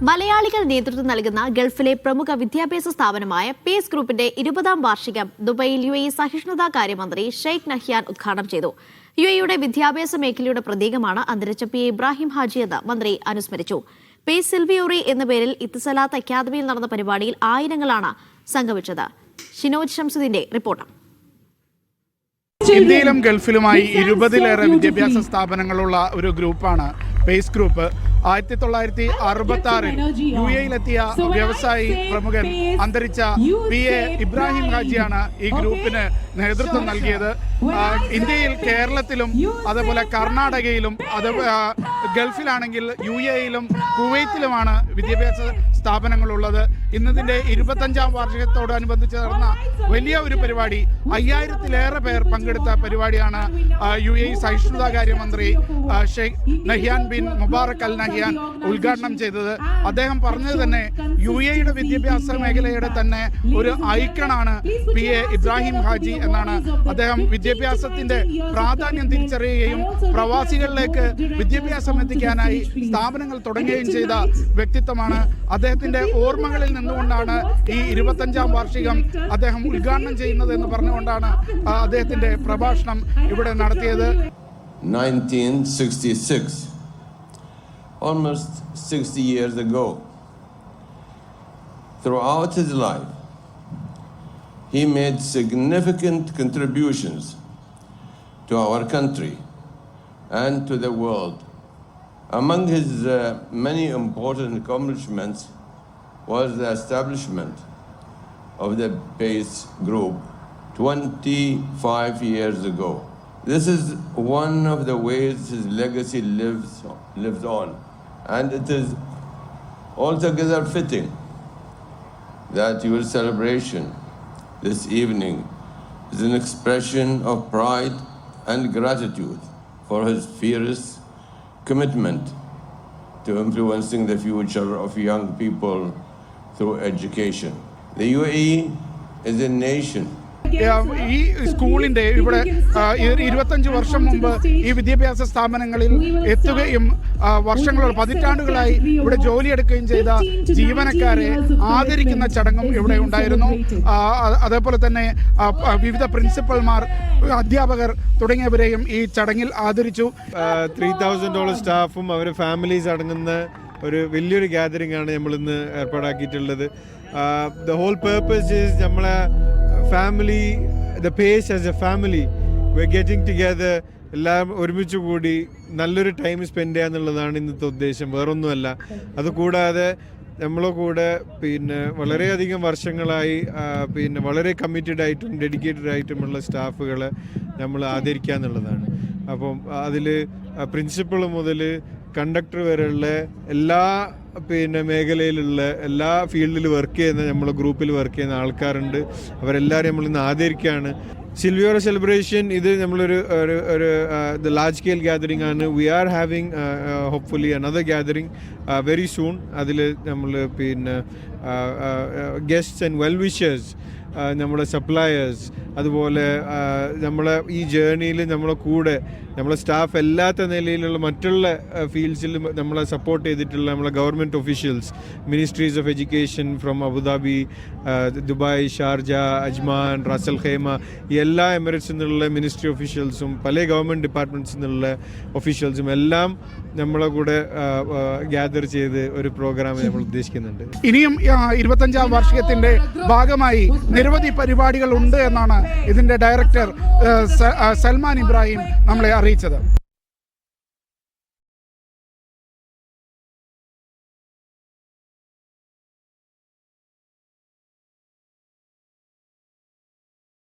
മലയാളികൾ നേതൃത്വം നൽകുന്ന ഗൾഫിലെ പ്രമുഖ വിദ്യാഭ്യാസ സ്ഥാപനമായ പേസ് ഗ്രൂപ്പിന്റെ 20ാം വാർഷികം ദുബൈയിൽ UAE സഹിഷ്ണുതാ കാര്യമന്ത്രി ഷെയ്ഖ് നഹ്യാൻ ഉദ്ഘാടനം ചെയ്തു. UAEയുടെ വിദ്യാഭ്യാസ മേഖലയുടെ പ്രതീകമാണ് അന്തരിച്ച PA ഇബ്രാഹിം ഹാജി എന്ന് മന്ത്രി അനുസ്മരിച്ചു. പേസ് സിൽവിയോറി എന്ന പേരിൽ ഇത്തിസലാത്ത് അക്കാദമിയിൽ നടന്ന പരിപാടിയിൽ ആയിരങ്ങളാണ് സംഗമിച്ചത്. ഷിനോജ് ഷംസുദ്ദീന്റെ റിപ്പോർട്ട്. ഇന്ത്യയിലും ഗൾഫിലുമായി 20ലേറെ വിദ്യാഭ്യാസ സ്ഥാപനങ്ങളുള്ള ഒരു ഗ്രൂപ്പാണ് പേസ് ഗ്രൂപ്പ്. 1966-ൽ UAEയിലെത്തിയ വ്യവസായി പ്രമുഖൻ അന്തരിച്ച PA ഇബ്രാഹിം ഹാജിയാണ് ഈ ഗ്രൂപ്പിന് നേതൃത്വം നൽകിയത്. ഇന്ത്യയിൽ കേരളത്തിലും അതേപോലെ കർണാടകയിലും ഗൾഫിലാണെങ്കിൽ UAEയിലും കുവൈത്തിലുമാണ് വിദ്യാഭ്യാസ സ്ഥാപനങ്ങളുള്ളത്. ഇന്നതിന്റെ 25ാം വാർഷികത്തോടനുബന്ധിച്ച് നടന്ന വലിയ ഒരു പരിപാടി, 5000-ലേറെ പേർ പങ്കെടുത്ത പരിപാടിയാണ് UAE സഹിഷ്ണുതാ കാര്യമന്ത്രി Sheikh Nahyan bin Mubarak Al Nahyan ഉദ്ഘാടനം ചെയ്തത്. അദ്ദേഹം പറഞ്ഞത് തന്നെ UAEയുടെ വിദ്യാഭ്യാസ മേഖലയുടെ തന്നെ ഒരു ഐക്കണാണ് PA ഇബ്രാഹിം ഹാജി എന്നാണ്. അദ്ദേഹം വിദ്യാഭ്യാസത്തിന്റെ പ്രാധാന്യം തിരിച്ചറിയുകയും പ്രവാസികളിലേക്ക് വിദ്യാഭ്യാസം എത്തിക്കാനായി സ്ഥാപനങ്ങൾ തുടങ്ങുകയും ചെയ്ത വ്യക്തിത്വമാണ്. അദ്ദേഹത്തിന്റെ ഓർമ്മകളിൽ നിന്നുകൊണ്ടാണ് ഈ 25ാം വാർഷികം അദ്ദേഹം ഉദ്ഘാടനം ചെയ്യുന്നത് എന്ന് പറഞ്ഞുകൊണ്ടാണ് അദ്ദേഹത്തിന്റെ പ്രഭാഷണം ഇവിടെ നടത്തിയത്. 1966, almost 60 years ago. Throughout his life, he made significant contributions to our country and to the world. Among his many important accomplishments was the establishment of the PACE Group 25 years ago. This is one of the ways his legacy lives on, and it is altogether fitting that your celebration this evening is an expression of pride and gratitude for his fierce commitment to influencing the future of young people through education. The UAE is a nation. ഈ സ്കൂളിന്റെ ഇവിടെ 25 വർഷം മുമ്പ് ഈ വിദ്യാഭ്യാസ സ്ഥാപനങ്ങളിൽ എത്തുകയും വർഷങ്ങളോട് പതിറ്റാണ്ടുകളായി ഇവിടെ ജോലിയെടുക്കുകയും ചെയ്ത ജീവനക്കാരെ ആദരിക്കുന്ന ചടങ്ങും ഇവിടെ ഉണ്ടായിരുന്നു. അതേപോലെ തന്നെ വിവിധ പ്രിൻസിപ്പൽമാർ, അധ്യാപകർ തുടങ്ങിയവരെയും ഈ ചടങ്ങിൽ ആദരിച്ചു. $3,000 സ്റ്റാഫും അവരുടെ ഫാമിലീസ് അടങ്ങുന്ന ഒരു വലിയൊരു ഗ്യാതറിംഗ് ആണ് നമ്മളിന്ന് ഏർപ്പാടാക്കിയിട്ടുള്ളത്. ദ ഹോൾ പർപ്പസ് ഈസ് നമ്മളെ family, the pace as a family, we are getting together, എല്ലാം ഒരുമിച്ച് കൂടി നല്ലൊരു ടൈം സ്പെൻഡ് ചെയ്യുക എന്നുള്ളതാണ് ഇന്നത്തെ ഉദ്ദേശം, വേറൊന്നുമല്ല. അതുകൂടാതെ നമ്മളെ കൂടെ വളരെയധികം വർഷങ്ങളായി വളരെ കമ്മിറ്റഡ് ആയിട്ടും ഡെഡിക്കേറ്റഡ് ആയിട്ടുമുള്ള സ്റ്റാഫുകളെ നമ്മൾ ആദരിക്കുക എന്നുള്ളതാണ്. അപ്പം അതിൽ പ്രിൻസിപ്പൾ മുതൽ കണ്ടക്ടർ വരെയുള്ള എല്ലാ മേഖലയിലുള്ള എല്ലാ ഫീൽഡിൽ വർക്ക് ചെയ്യുന്ന നമ്മളെ ഗ്രൂപ്പിൽ വർക്ക് ചെയ്യുന്ന ആൾക്കാരുണ്ട്. അവരെല്ലാവരും നമ്മളിന്ന് ആദരിക്കുകയാണ്. സിൽവിയോറ സെലിബ്രേഷൻ ഇത് നമ്മളൊരു ലാർജ് സ്കെയിൽ ഗ്യാതറിംഗ് ആണ്. We are having hopefully another gathering very soon. അതിൽ നമ്മൾ ഗെസ്റ്റ്സ് ആൻഡ് വെൽ വിഷേഴ്സ്, നമ്മുടെ സപ്ലയേഴ്സ്, അതുപോലെ നമ്മളെ ഈ ജേർണിയിൽ നമ്മളെ കൂടെ നമ്മളെ സ്റ്റാഫ് അല്ലാത്ത നിലയിലുള്ള മറ്റുള്ള ഫീൽഡ്സിൽ നമ്മളെ സപ്പോർട്ട് ചെയ്തിട്ടുള്ള നമ്മളെ government officials, ministries of education from Abu Dhabi, Dubai, Sharjah, Ajman, Ras al Khaimah, ഈ എല്ലാ എമിറേറ്റ്സിൽ നിന്നുള്ള മിനിസ്ട്രി ഒഫീഷ്യൽസും പല ഗവൺമെൻറ് ഡിപ്പാർട്ട്മെൻറ്റ്സിൽ നിന്നുള്ള ഒഫീഷ്യൽസും എല്ലാം നമ്മളെ കൂടെ ഗ്യാദർ ചെയ്ത് ഒരു പ്രോഗ്രാം നമ്മൾ ഉദ്ദേശിക്കുന്നുണ്ട്. ഇനിയും 25ാം വാർഷികത്തിന്റെ ഭാഗമായി നിരവധി പരിപാടികൾ ഉണ്ട് എന്നാണ് ഇതിന്റെ ഡയറക്ടർ സൽമാൻ ഇബ്രാഹിം നമ്മളെ അറിയിച്ചത്.